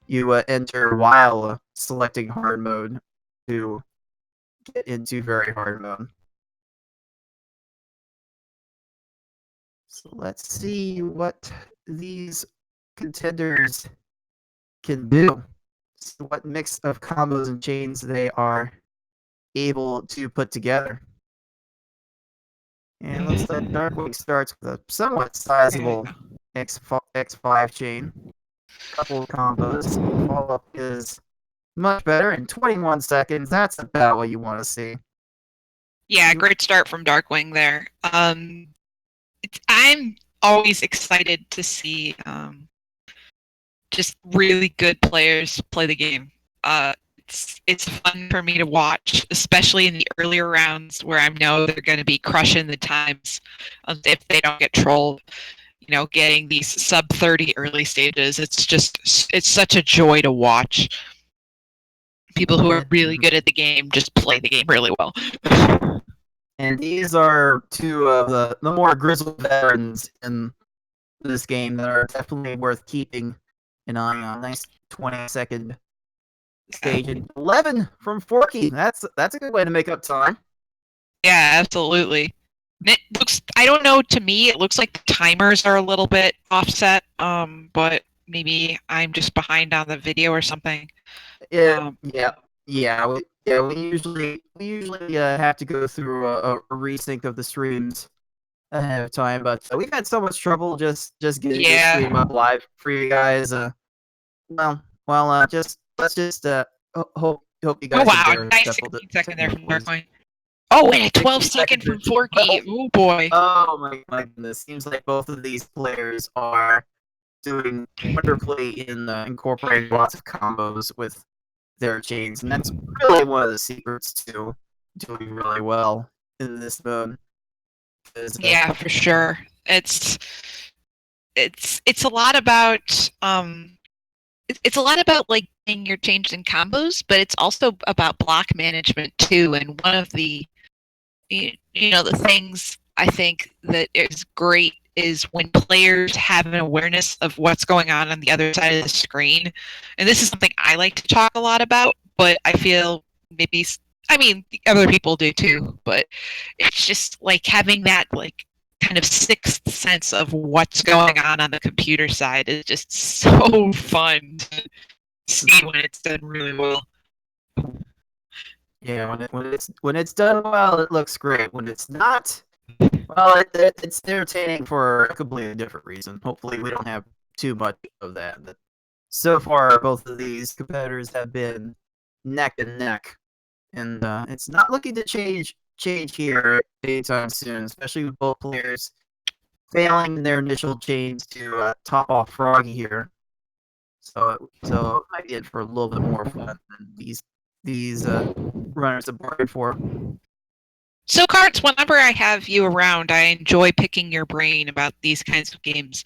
you enter while selecting hard mode to get into very hard mode. So let's see what these contenders can do. See what mix of combos and chains they are able to put together. And it looks like Darkwing starts with a somewhat sizable X5 chain. Couple of combos. Follow-up is much better in 21 seconds. That's about what you want to see. Yeah, great start from Darkwing there. I'm always excited to see just really good players play the game. It's fun for me to watch, especially in the earlier rounds where I know they're going to be crushing the times if they don't get trolled. You know, getting these sub 30 early stages, it's such a joy to watch. People who are really good at the game just play the game really well. And these are two of the more grizzled veterans in this game that are definitely worth keeping an eye on. Nice 20-second stage and 11 from Forky. That's a good way to make up time. Yeah, absolutely. It looks, I don't know, to me it looks like the timers are a little bit offset, but maybe I'm just behind on the video or something. Yeah. We usually have to go through a resync of the streams ahead of time, but we've had so much trouble just getting this stream up live for you guys. Just let's just hope you guys can bear nice 16-second there from Darkwing. Oh, and a 12-second from Forky. Oh boy. Oh my goodness! Seems like both of these players are doing wonderfully in incorporating lots of combos with their chains, and that's really one of the secrets to doing really well in this mode. Yeah, for sure. It's a lot about it's a lot about like getting your chains and combos, but it's also about block management too. And one of the the things I think that is great is when players have an awareness of what's going on the other side of the screen. And this is something I like to talk a lot about, but I feel maybe, I mean, other people do too, but it's just like having that like kind of sixth sense of what's going on the computer side is just so fun to see when it's done really well. Yeah, when it's done well, it looks great. When it's not, well, it's entertaining for a completely different reason. Hopefully, we don't have too much of that. But so far, both of these competitors have been neck and neck, and it's not looking to change here anytime soon. Especially with both players failing their initial chains to top off Froggy here. So it might be in for a little bit more fun than these runners have bargained for. So, Carts, whenever I have you around, I enjoy picking your brain about these kinds of games.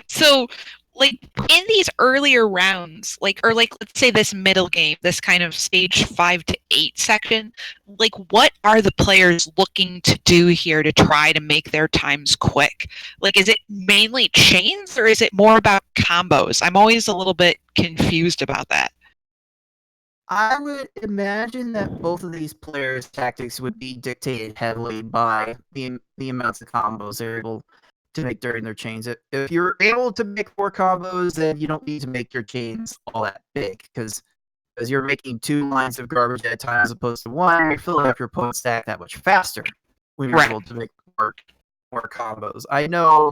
So, like, in these earlier rounds, or let's say this middle game, this kind of stage 5 to 8 section, like, what are the players looking to do here to try to make their times quick? Like, is it mainly chains, or is it more about combos? I'm always a little bit confused about that. I would imagine that both of these players' tactics would be dictated heavily by the amounts of combos they're able to make during their chains. If you're able to make 4 combos, then you don't need to make your chains all that big because you're making 2 lines of garbage at a time as opposed to 1. You're filling up your opponent's stack that much faster when you're able to make more combos. I know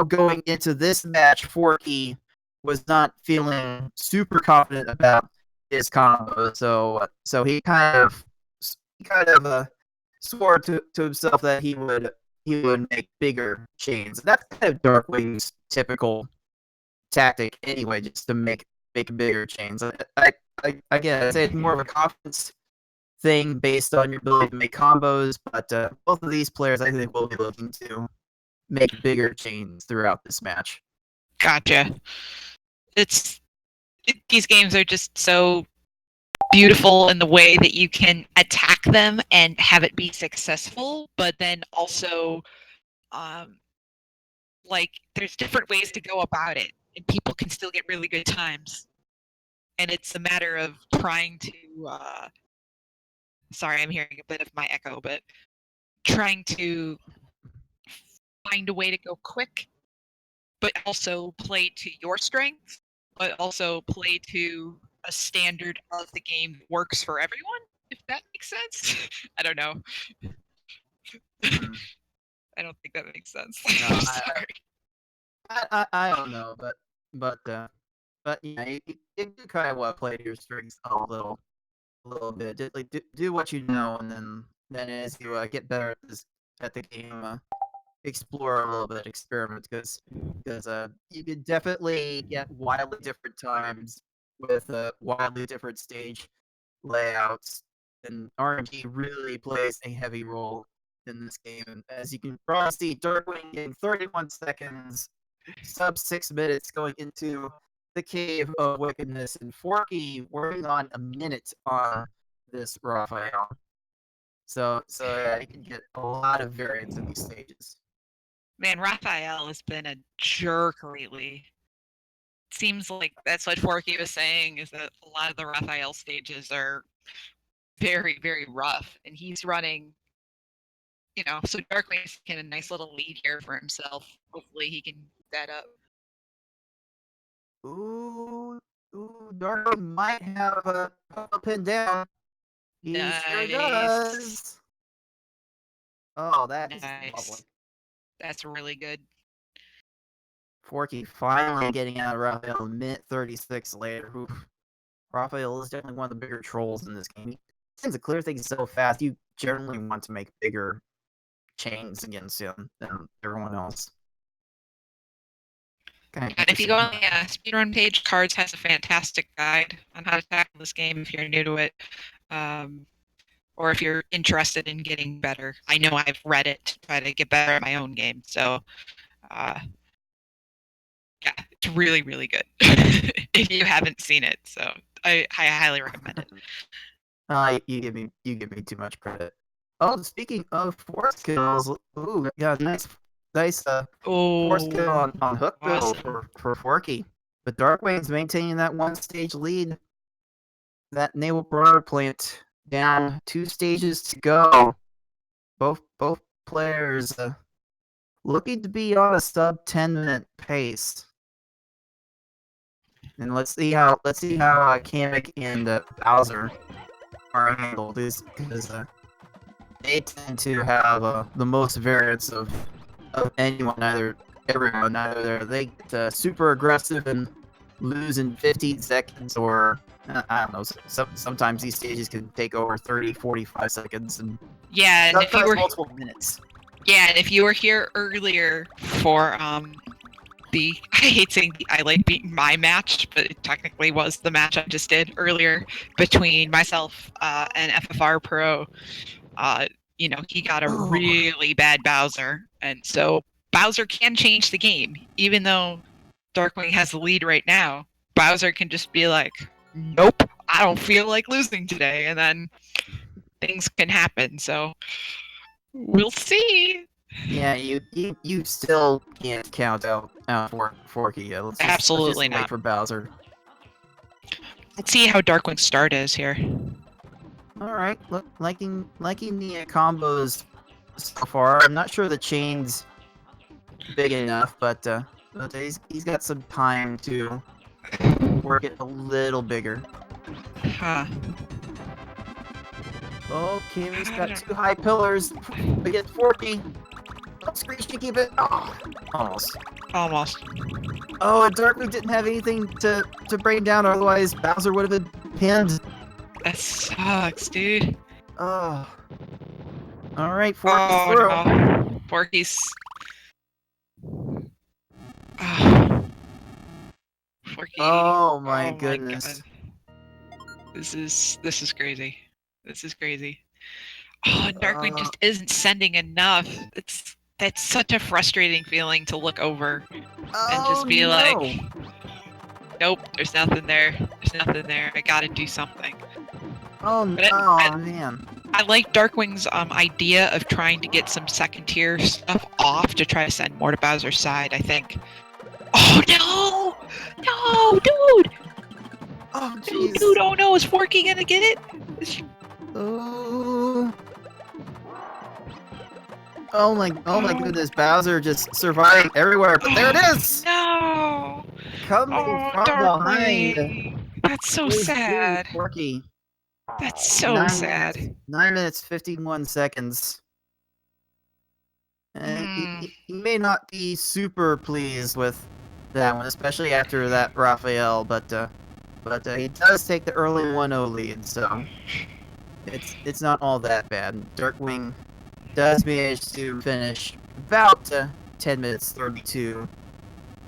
going into this match, Forky was not feeling super confident about his combo, so he kind of swore to himself that he would make bigger chains. That's kind of Darkwing's typical tactic anyway, just to make bigger chains. Again, I'd say it's more of a confidence thing based on your ability to make combos, but both of these players I think will be looking to make bigger chains throughout this match. Gotcha. These games are just so beautiful in the way that you can attack them and have it be successful, but then also like there's different ways to go about it. and people can still get really good times. And it's a matter of trying to sorry, I'm hearing a bit of my echo, but trying to find a way to go quick, but also play to your strengths, but also play to a standard of the game that works for everyone, if that makes sense. I don't know. I don't think that makes sense. No, Sorry. I don't know, but yeah, you do kind of want to play to your strengths a little bit. Just, like do what you know, and then as you get better at the game, explore a little bit, experiment, because you could definitely get wildly different times with wildly different stage layouts, and RNG really plays a heavy role in this game. And as you can probably see, Darkwing in 31 seconds, sub 6 minutes, going into the Cave of Wickedness, and Forky working on a minute on this Raphael. So yeah, you can get a lot of variance in these stages. Man, Raphael has been a jerk lately. Seems like that's what Forky was saying, is that a lot of the Raphael stages are very, very rough, and he's running, so Darkwing's getting a nice little lead here for himself. Hopefully he can keep that up. Ooh, Darkwing might have a pin down. He sure does. Oh, that is lovely. That's really good. Forky finally getting out of Raphael a minute 36 later. Oof. Raphael is definitely one of the bigger trolls in this game. He tends to clear things so fast, you generally want to make bigger chains against him than everyone else. And if you go on the Speedrun page, Cards has a fantastic guide on how to tackle this game if you're new to it. Or if you're interested in getting better. I know I've read it to try to get better at my own game. So, yeah, it's really, really good if you haven't seen it. So I highly recommend it. You give me too much credit. Oh, speaking of force kills, ooh, yeah, nice force kill on hook build for Forky. But Darkwing's maintaining that one stage lead. That naval broader plant down 2 stages to go. Both players looking to be on a sub 10-minute pace. And let's see how Kamek and Bowser are handled, because they tend to have the most variance of anyone, everyone. Either they get super aggressive and lose in 15 seconds, or I don't know. Sometimes these stages can take over 30, 45 seconds, and yeah, and if you were multiple minutes. Yeah, and if you were here earlier for I hate saying I like being my match, but it technically was the match I just did earlier between myself and FFR Pro. He got a really bad Bowser, and so Bowser can change the game. Even though Darkwing has the lead right now, Bowser can just be like, nope, I don't feel like losing today, and then things can happen. So we'll see. Yeah, you still can't count out Forky. Absolutely not. Wait for Bowser. Let's see how Darkwing's start is here. All right, look, liking the combos so far. I'm not sure the chain's big enough, but he's got some time to work it a little bigger. Huh. Okay, he's got 2 high pillars against Forky. Screech to keep it. Oh, almost. Oh, and Darkwing didn't have anything to bring down, otherwise Bowser would have been pinned. That sucks, dude. Oh. Alright, Forky's through. No. Forky's... Oh. Forky. Oh my goodness. This is crazy. This is crazy. Oh, Darkwing just isn't sending enough. That's such a frustrating feeling to look over and just be like, nope, there's nothing there. I gotta do something. Oh no, man. I like Darkwing's idea of trying to get some second tier stuff off to try to send more to Bowser's side, I think. Oh no! No, dude! Oh jeez. Dude, oh no, is Forky gonna get it? Oh my goodness, Bowser just surviving everywhere, but there it is! No! Coming Oh, from behind. Darkwing! That's so Is sad. Forky. That's so sad. 9 minutes, 51 seconds. Hmm. He may not be super pleased with that one, especially after that Raphael, but he does take the early 1-0 lead, so it's not all that bad. Darkwing does manage to finish about 10 minutes 32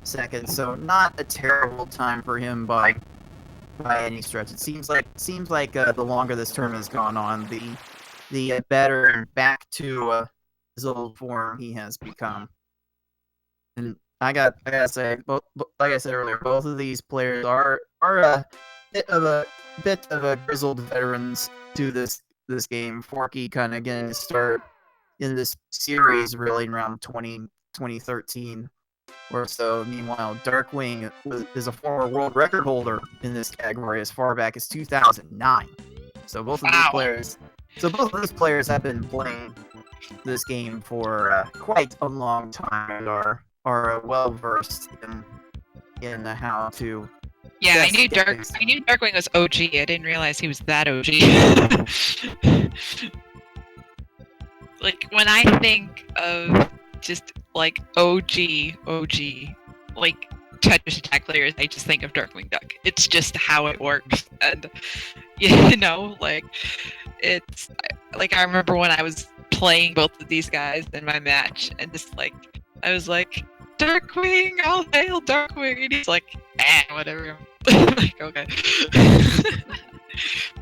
seconds, so not a terrible time for him by any stretch. It seems like the longer this tournament has gone on, the better and back to his old form he has become. And I gotta say, like I said earlier, both of these players are a bit of a grizzled veterans to this game. Forky kind of getting a start in this series really around 2013 or so. Meanwhile, Darkwing is a former world record holder in this category as far back as 2009. So both of these players have been playing this game for quite a long time and are well versed in how to. Yeah, I knew Darkwing was OG. I didn't realize he was that OG. Like when I think of just like OG, like Tetris Attack players, I just think of Darkwing Duck. It's just how it works, and like it's like I remember when I was playing both of these guys in my match, and just like I was like, Darkwing, I'll hail Darkwing, and he's like, whatever. Like okay,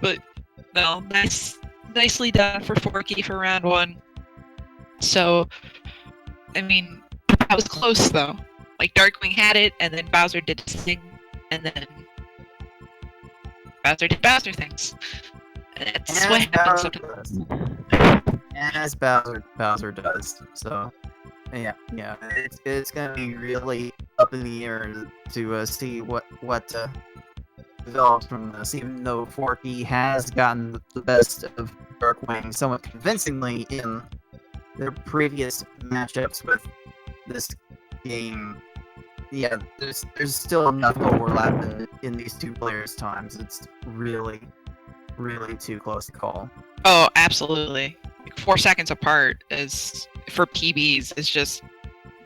but no, nicely done for Forky for round 1. So, I mean, that was close though. Like Darkwing had it, and then Bowser did his thing, and then Bowser did Bowser things. That's what happens sometimes. As Bowser does. So, yeah, it's gonna be really up in the air to see what develops from this. Even though Forky has gotten the best of Darkwing somewhat convincingly in their previous matchups with this game, yeah, there's still enough overlap in these two players' times. It's really too close to call. Oh, absolutely. Like 4 seconds apart is for PBs is just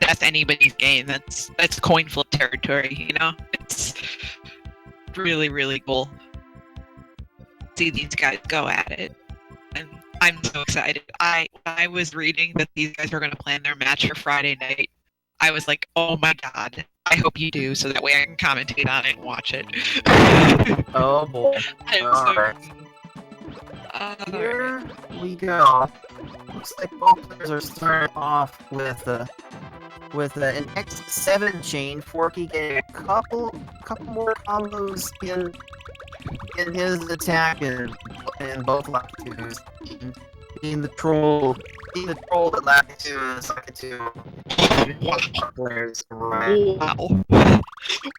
that's anybody's game. That's coin flip territory, you know? It's really cool to see these guys go at it. And I'm so excited. I was reading that these guys were going to plan their match for Friday night. I was like, oh my god, I hope you do, so that way I can commentate on it and watch it. Oh boy. Alright. Here we go. Looks like both players are starting off with an X7 chain. Forky getting a couple more combos in his attack in both latitudes. Being the troll that latitude is like two players right. Wow.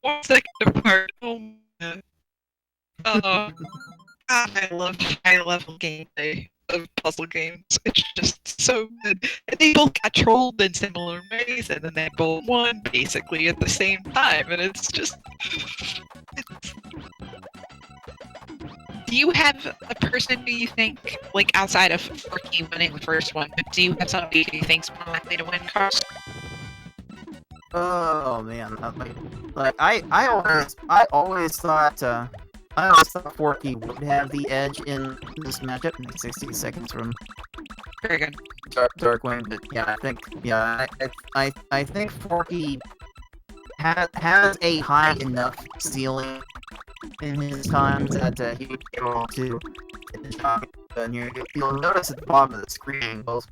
1 second apart. Oh my god. I love high-level gameplay of puzzle games. It's just so good. And they both got trolled in similar ways, and then they both won basically at the same time. And it's just... Do you have a person who you think, like outside of Forky winning the first one, but do you have somebody who you think's more likely to win cars? Oh man, I always thought Forky would have the edge in this matchup in 60 seconds from Very good. Darkwing, but yeah, I think Forky has a high enough ceiling in his times that he would be able to get the job done here. You'll notice at the bottom of the screen, both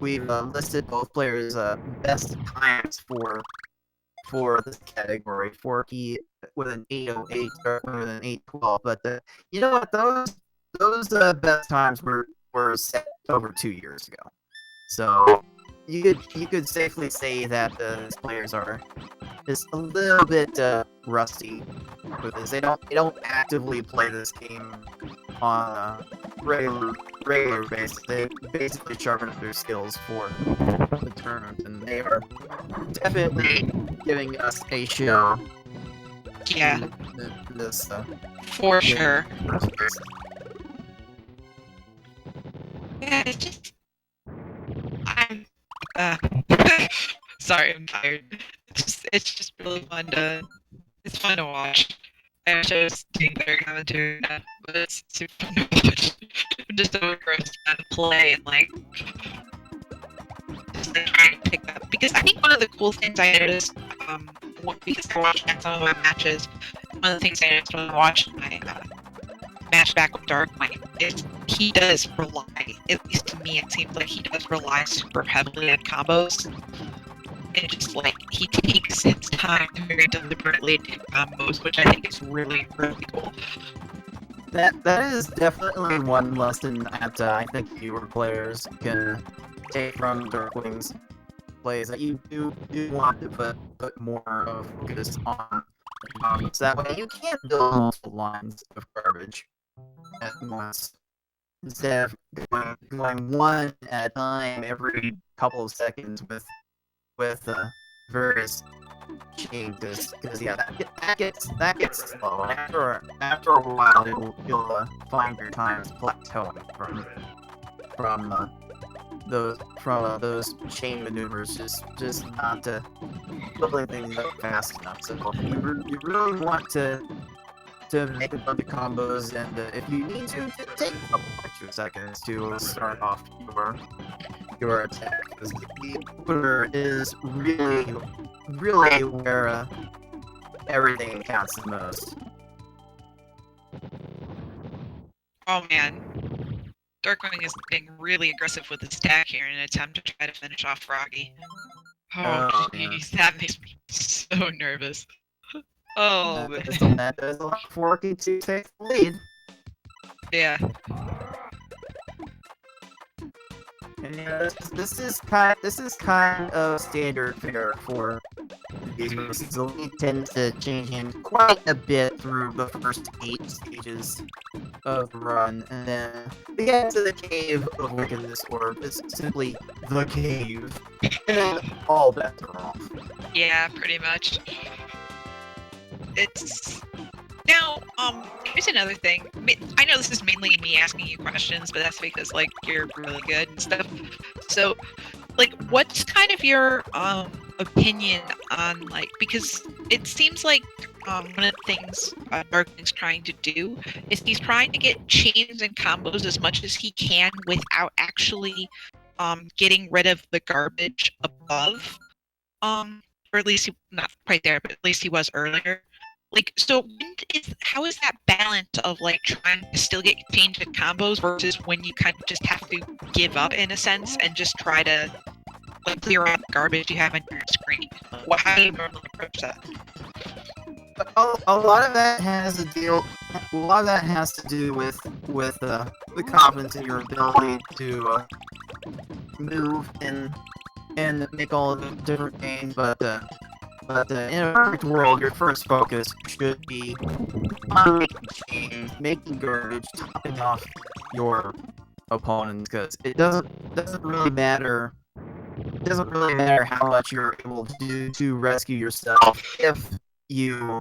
we've listed both players' best times for this category. Forky with an 8:08, Darkwing with an 8:12. But you know what? Those best times were set over 2 years ago. So you could safely say that these players are just a little bit rusty with this. They don't actively play this game on a regular basis. They basically sharpen up their skills for the tournament, and they are definitely giving us a show. Yeah, This for sure. Yeah, it's just I'm sorry, I'm tired. It's just really fun to watch. I wish I was doing better commentary now, but it's super fun to watch. I'm just so engrossed by the play and like just like trying to pick up, because I think one of the cool things I noticed, because I watched some of my matches, one of the things I noticed when I watched my match back with Darkwing is he does rely, at least to me, it seems like he does rely super heavily on combos. And just like he takes his time to very deliberately do combos, which I think is really, really cool. That is definitely one lesson that I think fewer players can take from Darkwing's plays. That you do want to put more of focus on combos. That way you can't build multiple lines of garbage at once. Instead of going one at a time every couple of seconds with various changes, because yeah, that gets slow. After a while, you'll find your time plateauing from those chain maneuvers, just not building things up fast enough. So you really want to make a bunch of combos, and if you need to take a couple extra seconds to start off your attack, because the opener is really where everything counts the most. Oh man, Darkwing is being really aggressive with his attack here in an attempt to try to finish off Froggy. Oh jeez, that makes me so nervous. Oh man. That does allow Bbforky to take the lead. Yeah. And yeah, this is kind of standard fare for these races. The lead tends to change hands quite a bit through the first 8 stages of the run, and then we get to the Cave of Wickedness, or it's simply the Cave, and then all bets are off. Yeah, pretty much. It's now, here's another thing. I know this is mainly me asking you questions, but that's because like you're really good and stuff. So, like, what's kind of your opinion on, like, because it seems like one of the things Darkwing's trying to do is he's trying to get chains and combos as much as he can without actually getting rid of the garbage above, or at least not quite there, but at least he was earlier. Like, so how is that balance of like trying to still get changed in combos versus when you kind of just have to give up in a sense and just try to like clear out the garbage you have on your screen? How do you normally approach that? A lot of that has to do with the confidence in your ability to move and make all the different games, but in a perfect world, your first focus should be on making change, making garbage, topping off your opponents, because it doesn't really matter. It doesn't really matter how much you're able to do to rescue yourself if you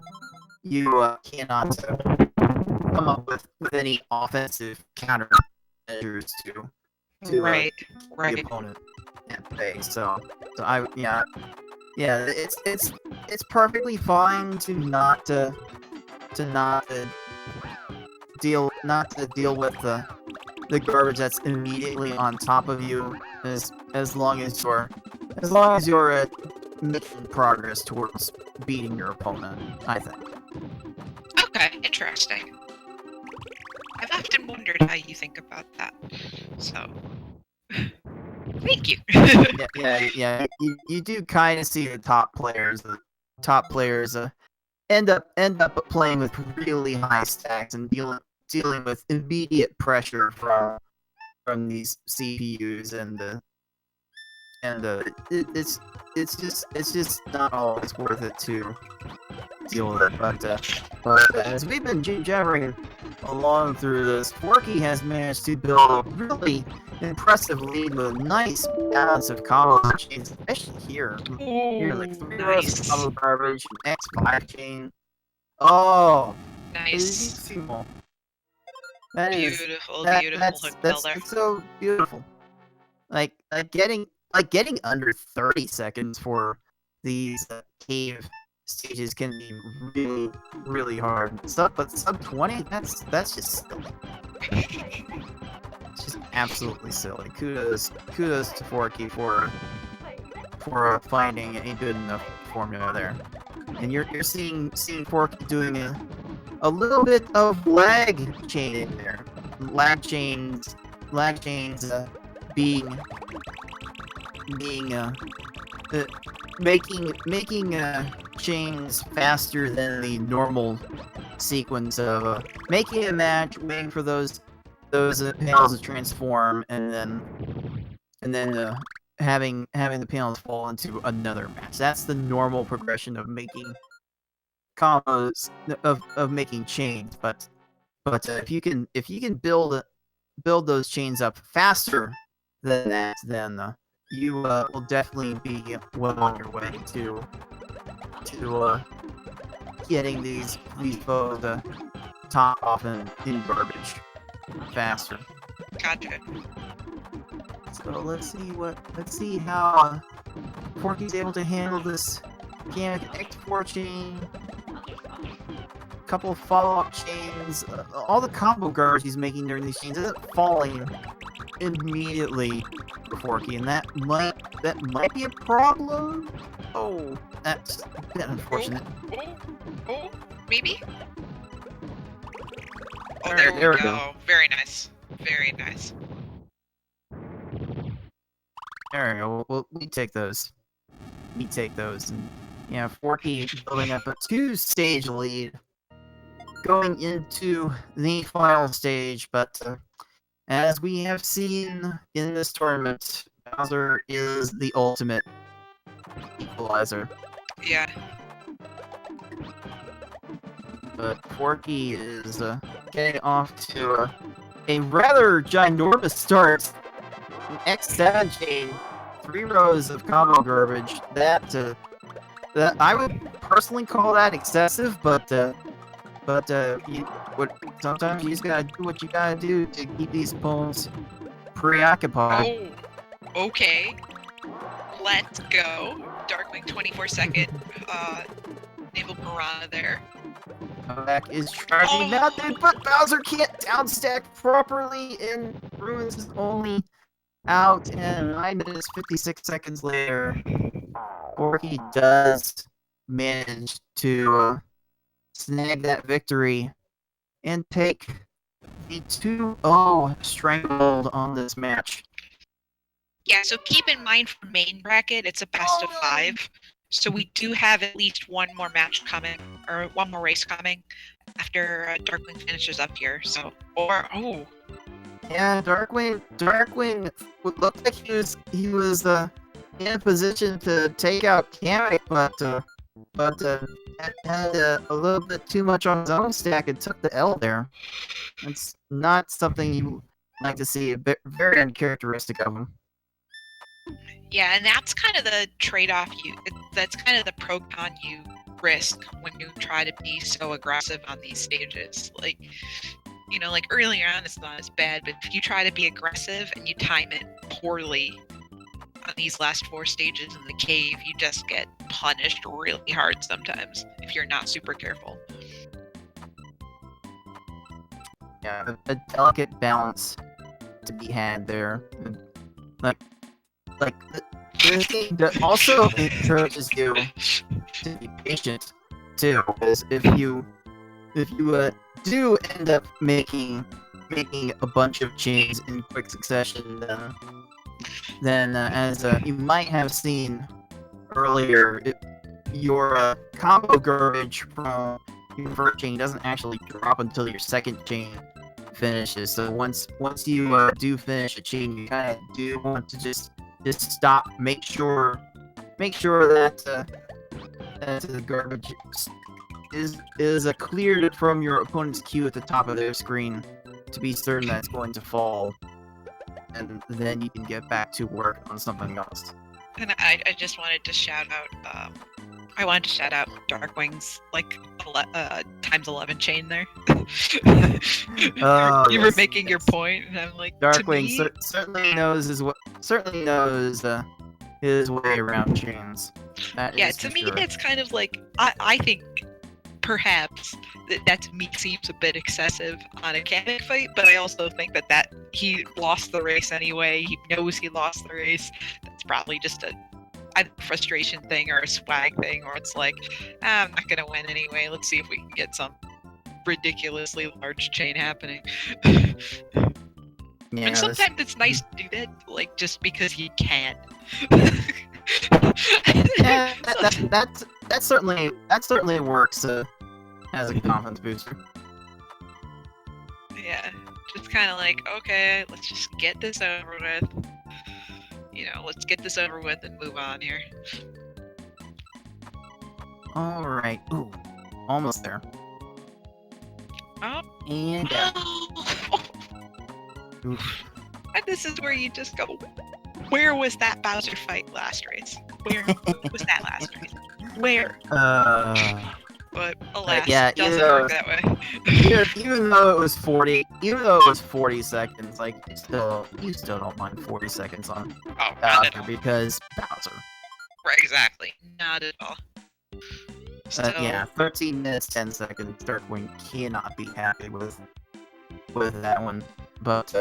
cannot come up with any offensive countermeasures to right. the opponent at bay. So yeah, it's perfectly fine to not deal with the garbage that's immediately on top of you, as long as you're making progress towards beating your opponent, I think. Okay, interesting. I've often wondered how you think about that. So, thank you. yeah. You do kind of see the top players end up playing with really high stacks and dealing with immediate pressure from these CPUs and it's just not always worth it to deal with it. But as we've been jabbering along through this, Forky has managed to build a really impressive lead with a nice balance of combo chains, especially here. Here, like 3 rows of combo garbage, X5 chain. Oh, Nice. bellissimo. That is Beautiful, that, beautiful hook builder. that's so beautiful. Like getting under 30 seconds for these cave stages can be really, really hard. But sub 20, that's just silly. It's just absolutely silly. Kudos to Forky for finding a good enough formula there. And you're seeing Forky doing a little bit of lag chaining there. Lag chains being making chains faster than the normal sequence of making a match, waiting for those panels to transform, and then having the panels fall into another match. That's the normal progression of making combos of making chains. But if you can build those chains up faster than that, then you will definitely be well on your way to getting these foes top off in garbage faster. Gotcha. So let's see how Forky's able to handle this mechanic X4 chain. Couple of follow-up chains. All the combo garbage he's making during these chains isn't falling immediately for Forky, and that might be a problem. Oh, that's a bit unfortunate. Oh, maybe? Oh, Alright, there we go. Very nice. Very nice. There we go. Well, we take those. And yeah, Forky building up a 2-stage lead going into the final stage, but as we have seen in this tournament, Bowser is the ultimate equalizer. Yeah. But Forky is getting off to a rather ginormous start. An X7 chain, 3 rows of combo garbage. That I would personally call that excessive, but sometimes you just gotta do what you gotta do to keep these opponents preoccupied. Oh, okay. Let's go. Darkwing 24-second naval piranha there. Back is trying to be mounted, but Bowser can't downstack properly, and Ruins is only out, and 9 minutes 56 seconds later, Forky does manage to snag that victory and take the 2-0 stranglehold on this match. Yeah, so keep in mind for main bracket, it's a best of 5. So we do have at least one more match coming, or one more race coming after Darkwing finishes up here. So, yeah, Darkwing would look like he was in a position to take out Kamek, but had a little bit too much on his own stack and took the L there. It's not something you like to see. Very uncharacteristic of him. Yeah, and that's kind of the trade-off that's kind of the pro-con you risk when you try to be so aggressive on these stages. Like, like earlier on it's not as bad, but if you try to be aggressive and you time it poorly on these last 4 stages in the cave, you just get punished really hard sometimes if you're not super careful. Yeah, a delicate balance to be had there. Like this game also encourages you to be patient too, because if you do end up making a bunch of chains in quick succession, then as you might have seen earlier, your combo garbage from your first chain doesn't actually drop until your second chain finishes. So once you do finish a chain, you kind of do want to just just stop. Make sure that that the garbage is cleared from your opponent's queue at the top of their screen to be certain that it's going to fall, and then you can get back to work on something else. And I just wanted to shout out. I wanted to shout out Darkwing's like times 11 chain there. You were making your point, and I'm like, Darkwing certainly knows his way around chains. To me, it's kind of like I think perhaps that to me seems a bit excessive on a mechanic fight, but I also think that he lost the race anyway. He knows he lost the race. That's probably just a frustration thing or a swag thing, or it's like, I'm not gonna win anyway. Let's see if we can get some ridiculously large chain happening. Yeah, and sometimes it's nice to do that, like just because you can. Yeah, that certainly works as a confidence booster. Yeah, just kind of like, okay, let's just get this over with. Let's get this over with and move on here. All right. Ooh, almost there. Oh. And And this is where you just go, where was that Bowser fight last race? Where was that last race? Where? But alas, it doesn't work that way. even though it was 40 seconds, like you still don't mind 40 seconds on Bowser because Bowser. Right, exactly. Not at all. Yeah, 13 minutes 10 seconds. Darkwing cannot be happy with that one, but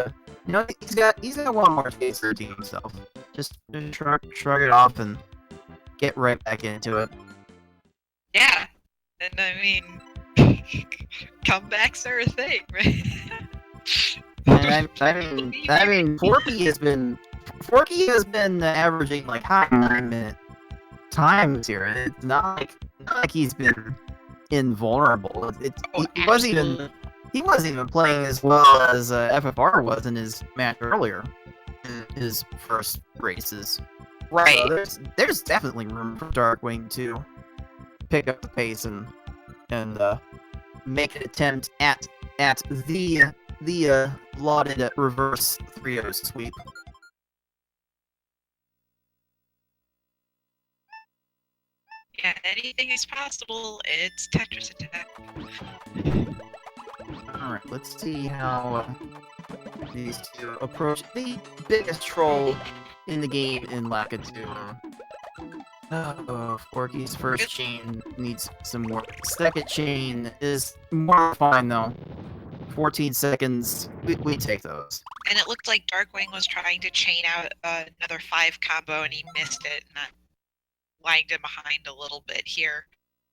he's got one more chase to himself. Just shrug it off and get right back into it. Yeah. And I mean, comebacks are a thing, right? And I mean, Forky has been averaging like high 9-minute times here. It's not like he's been invulnerable. He wasn't even playing as well as FFR was in his match earlier, in his first races. Right. So there's definitely room for Darkwing to pick up the pace and make an attempt at the lauded reverse 3-0 sweep. Yeah, anything is possible. It's Tetris Attack. Alright, let's see how these two approach the biggest troll in the game in Lakitu. Forky's first chain needs some work. Second chain is more fine though. 14 seconds, we take those. And it looked like Darkwing was trying to chain out another 5 combo and he missed it, and that lagged him behind a little bit here.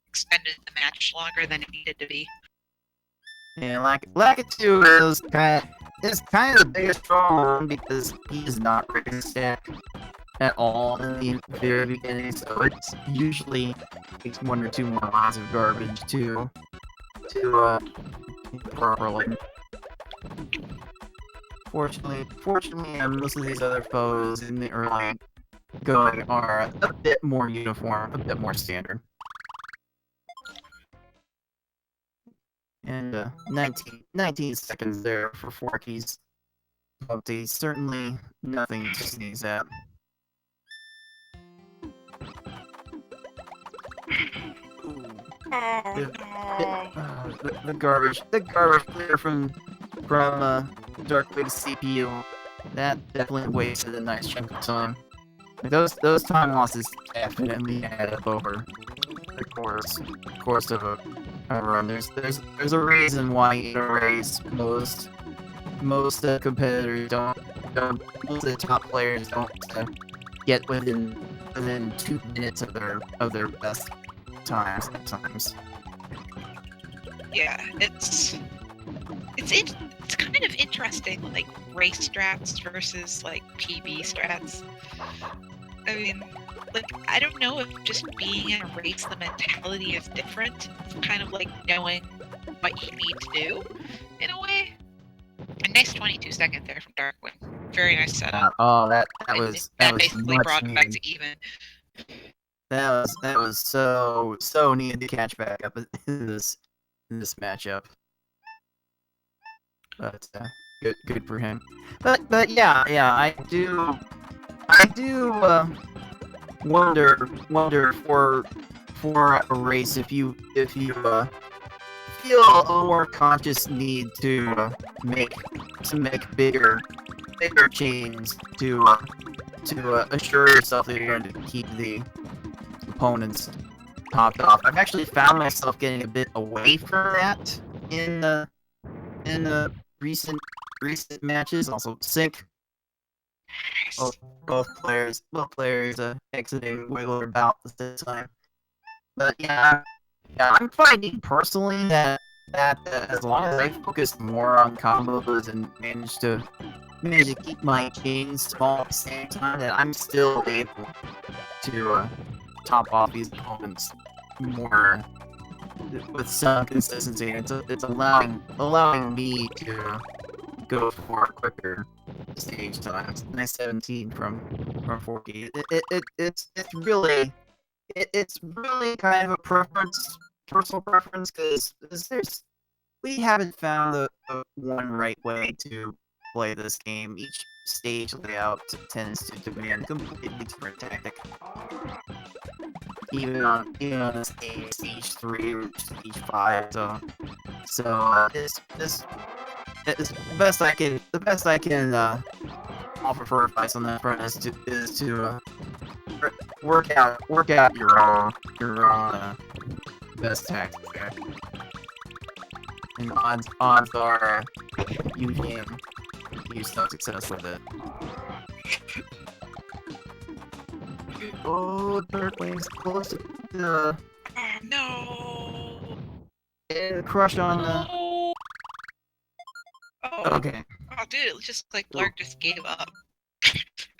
Extended the match longer than it needed to be. Yeah, Lakitu is kind of the biggest troll because he is not breaking stack at all in the very beginning, so it usually takes 1 or 2 more lines of garbage to properly. Fortunately, most of these other foes in the early going are a bit more uniform, a bit more standard. And 19 seconds there for Forky's update. Certainly nothing to sneeze at. The garbage clear from Darkwing's CPU. That definitely wasted a nice chunk of time. Those time losses definitely add up over the course of a run. There's a reason why in a race most competitors don't most of the top players don't get within 2 minutes of their best times at times. Yeah, it's kind of interesting, like race strats versus like PB strats. I mean, like, I don't know if just being in a race, the mentality is different. It's kind of like knowing what you need to do, in a way. A nice 22 seconds there from Darkwing. Very nice setup. Oh, that And was basically much brought it back needed. to even. That was so needed to catch back up in this matchup. But good for him. But yeah, I do wonder for a race if you feel a more conscious need make to make bigger chains to assure yourself that you're going to keep the opponents topped off. I've actually found myself getting a bit away from that in recent matches. Also, sync both players exiting Wiggler about at the same time. But yeah, I'm finding personally that as long as I focus more on combos and manage to keep my chains small at the same time, that I'm still able to top off these opponents more with some consistency. It's allowing me to go for quicker stage times. Nice 17 from Forky. It's really kind of a personal preference, because we haven't found the one right way to play this game. Each stage layout tends to demand a completely different tactic. Even on the stage 3 or stage 5, this the best I can offer for advice on that front is to work out your own best tactics there. And odds are you can use some success with it. Oh, Darkwing's close to the Oh no! crush on the. Oh, Okay. oh, dude! It just like Blark just gave up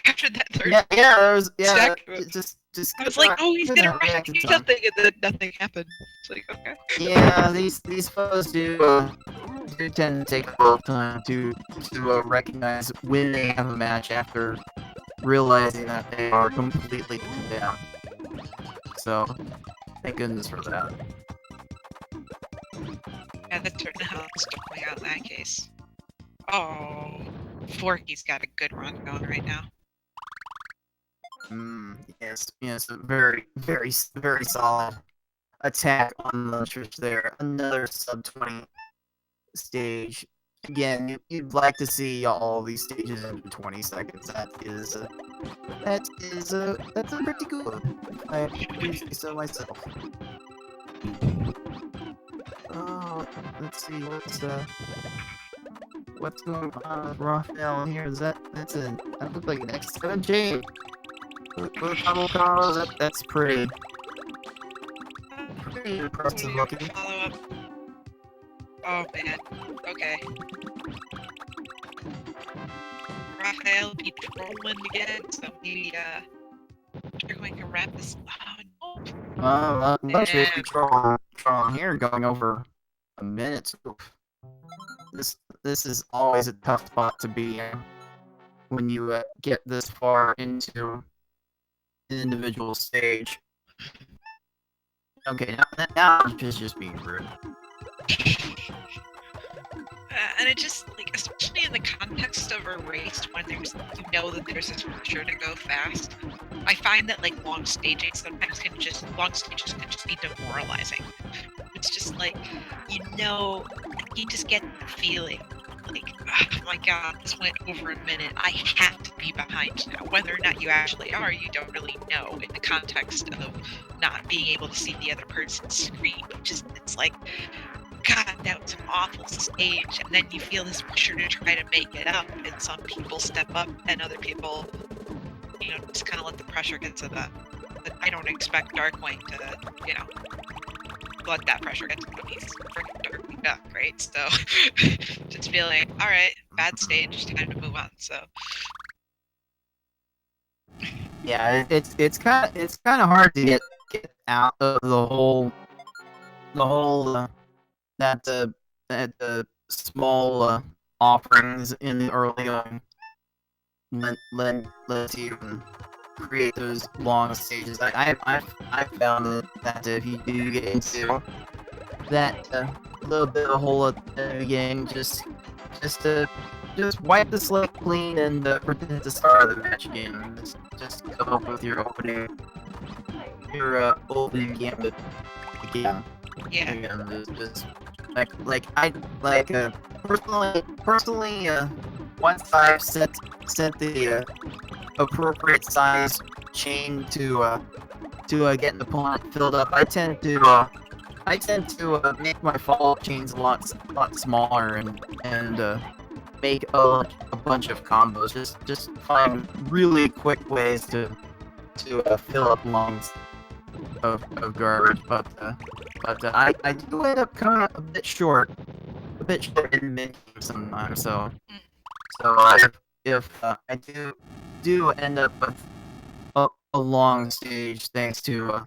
after that third. Yeah, stack. just I was like, oh, he's gonna do something, and then nothing happened. It's like, okay. Yeah, these foes do tend to take a little time to recognize when they have a match after realizing that they are completely down. So, thank goodness for that. Yeah, that's certainly how it's going out in that case. Oh, Forky's got a good run going right now. Yes, very solid attack on the Lunchfish there. Another sub 20 stage. Again, you'd like to see all these stages in 20 seconds. That's pretty good. I do say so myself. Oh, let's see what's going on with Raphael here. That looks like an X7 chain. With double combos, that's pretty impressive looking. Follow up. Oh man. Okay. Raphael be trolling again, so maybe Darkwing can wrap this. Oh no. Let's be trolling here, going over a minute. This is always a tough spot to be in when you get this far into an individual stage. Okay, now I'm just being rude. And it just, like, especially in the context of a race when there's, you know that there's this pressure to go fast, I find that, like, long stages can just be demoralizing. It's just like, you just get the feeling, like, oh my god, this went over a minute, I have to be behind now. Whether or not you actually are, you don't really know in the context of not being able to see the other person's screen. It's like, god, that was an awful stage, and then you feel this pressure to try to make it up, and some people step up, and other people, just kind of let the pressure get to them. But I don't expect Darkwing to, let that pressure get to them. He's freaking Darkwing Duck, right? So, just feeling, alright, bad stage, time to move on, so. Yeah, it's kind of hard to get out of the whole that the small offerings in the early going lets you create those long stages. I found that if you do get into that little bit of a hole at the game, just wipe the slate clean and pretend to start the match again. Just come up with your opening gambit again. Yeah. Again, just personally, once I've set the appropriate size chain to get an opponent filled up, I tend to make my follow-up chains a lot smaller and make a bunch of combos. Just find really quick ways to fill up lungs of garbage. But I do end up coming up a bit short in mid game sometimes. So if I do end up with a long stage thanks to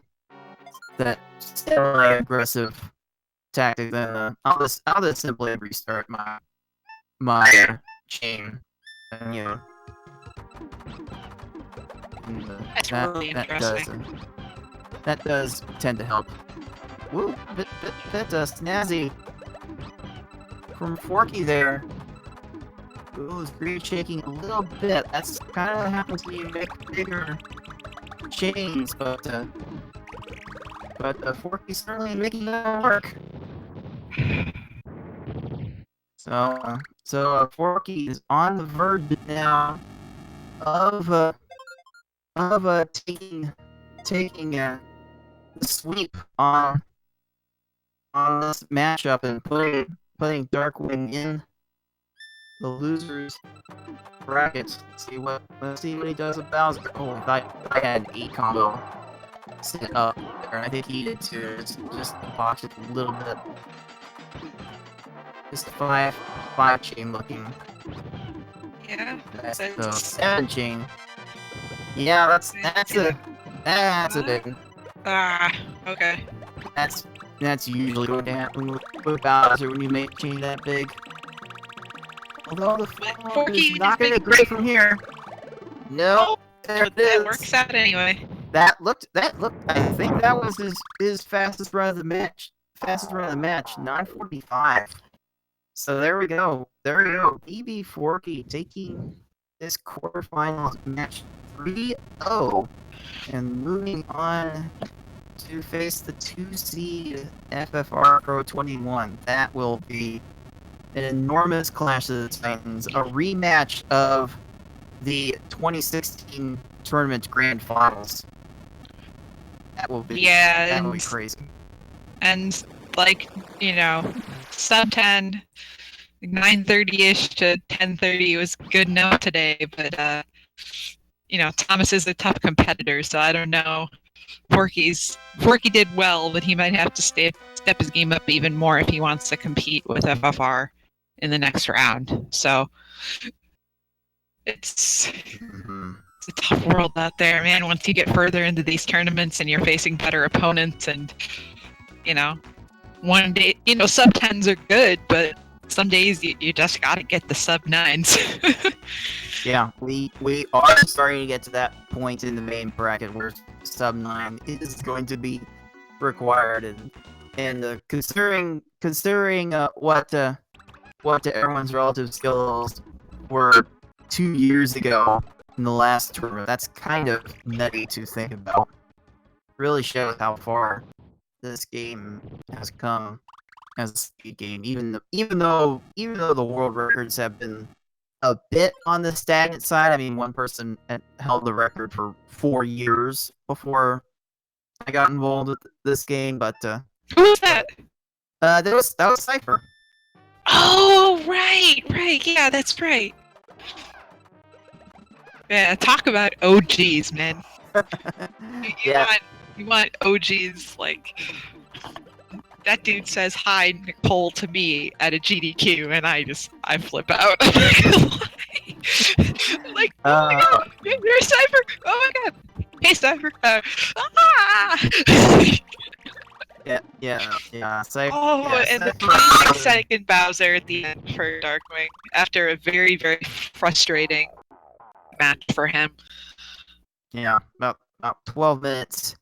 that semi-aggressive tactic, then I'll just simply restart my chain, and That's really interesting. That does tend to help. Woo, bit snazzy from Forky there. Ooh, screen shaking a little bit. That's kind of what happens when you make bigger chains, but Forky's certainly making that work. So Forky is on the verge now of taking a sweep on this matchup and putting Darkwing in the losers brackets. Let's see what he does with Bowser. Oh, I had 8 combo set up there, and I think he did too. Just botch it a little bit. Just 5 chain looking. Yeah. That's the 7 chain. Yeah, that's a big one. Ah, okay. That's usually going to happen with Bowser when you make chain that big. Although the Forky is not going to great from here. No, there it is. That works out anyway. That looked. I think that was his fastest run of the match. 9:45. So there we go. Bbforky taking this quarterfinals match 3-0 and moving on to face the 2 seed FFR Pro 21. That will be an enormous clash of the Titans, a rematch of the 2016 tournament grand finals. That will be crazy. And sub 10, 9:30ish to 10:30 was good enough today, but Thomas is a tough competitor, so I don't know. Forky did well, but he might have to step his game up even more if he wants to compete with FFR in the next round. So it's a tough world out there, man. Once you get further into these tournaments and you're facing better opponents, and one day, sub 10s are good, but some days you just gotta get the sub 9s. Yeah, we are starting to get to that point in the main bracket where sub 9 is going to be required, and considering what everyone's relative skills were 2 years ago in the last tournament, that's kind of nutty to think about. Really shows how far this game has come as a speed game, even though the world records have been a bit on the stagnant side. I mean, one person held the record for 4 years before I got involved with this game, but who was that? That was Cypher. Oh, right, yeah, that's right. Yeah, talk about OGs, man. You want OGs, like that dude says hi Nicole to me at a GDQ, and I flip out. Like, oh my god, you're Cypher! Oh my god! Hey Cypher! Yeah. Cypher. Oh, yeah, and the Cypher. 5-second Bowser at the end for Darkwing after a very, very frustrating match for him. Yeah, about 12 minutes,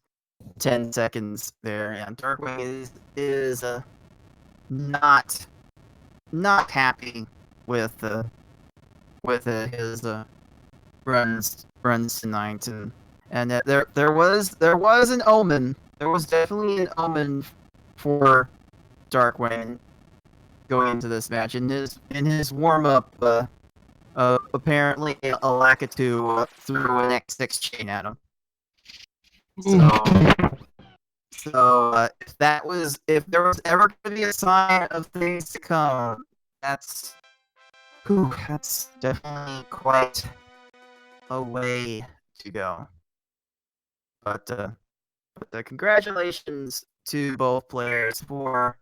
10 seconds there. Yeah, Darkwing is not happy with his runs tonight, and there was an omen. There was definitely an omen for Darkwing going into this match. In his warm up, apparently a Lakitu threw an X6 chain at him. So if there was ever going to be a sign of things to come, that's definitely quite a way to go. But congratulations to both players for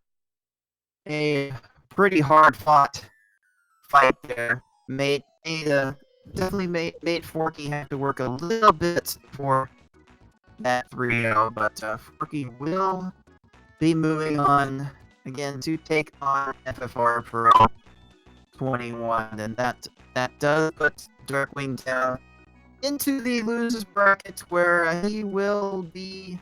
a pretty hard fought fight there. Definitely made Forky have to work a little bit for that 3-0, but Forky will be moving on again to take on FFR Pro 21, and that does put Darkwing down into the losers bracket, where he will be